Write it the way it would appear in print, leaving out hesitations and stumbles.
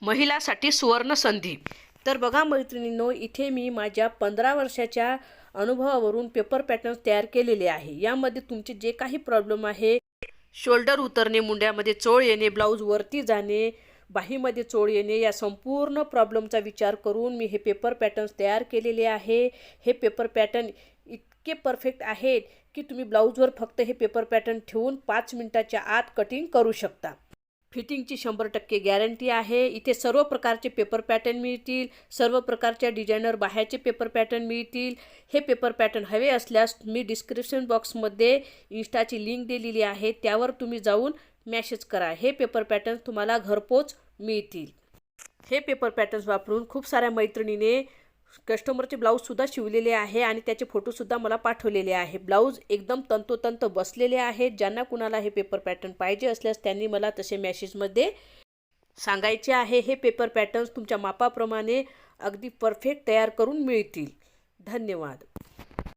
महिलांसाठी सुवर्ण संधी। तर बघा मैत्रिणींनो, इथे मी माझ्या 15 वर्षाच्या अनुभवावरून पेपर पॅटर्न्स तयार केलेले आहे। यामध्ये तुमचे जे काही प्रॉब्लेम आहे, शोल्डर उतरणे, मुंड्यामध्ये चोळ येणे, ब्लाऊज वरती जाणे, बाहीमध्ये चोळ येणे, या संपूर्ण प्रॉब्लेमचा विचार करून मी हे पेपर पॅटर्न्स तयार केलेले आहे। हे पेपर पॅटर्न इतके परफेक्ट आहेत की तुम्ही ब्लाऊजवर फक्त हे पेपर पॅटर्न ठेवून 5 मिनिटाच्या आत कटिंग करू शकता। फिटिंगची 100% गॅरंटी आहे। इथे सर्व प्रकारचे पेपर पॅटर्न मिळतील, सर्व प्रकारच्या डिझायनर बाह्याचे पेपर पॅटर्न मिळतील। हे पेपर पॅटर्न हवे असल्यास मी डिस्क्रिप्शन बॉक्समध्ये इंस्टाची लिंक दिलेली आहे, त्यावर तुम्ही जाऊन मेसेज करा। हे पेपर पॅटर्न तुम्हाला घरपोच मिळतील। हे पेपर पॅटर्न्स वापरून खूप साऱ्या मैत्रिणीने कस्टमरचे ब्लाऊजसुद्धा शिवलेले आहे आणि त्याचे फोटोसुद्धा मला पाठवलेले आहे। ब्लाऊज एकदम तंतोतंत बसलेले आहेत। ज्यांना कुणाला हे पेपर पॅटर्न पाहिजे असल्यास त्यांनी मला तसे मेसेजमध्ये सांगायचे आहे। हे पेपर पॅटर्न्स तुमच्या मापाप्रमाणे अगदी परफेक्ट तयार करून मिळतील। धन्यवाद।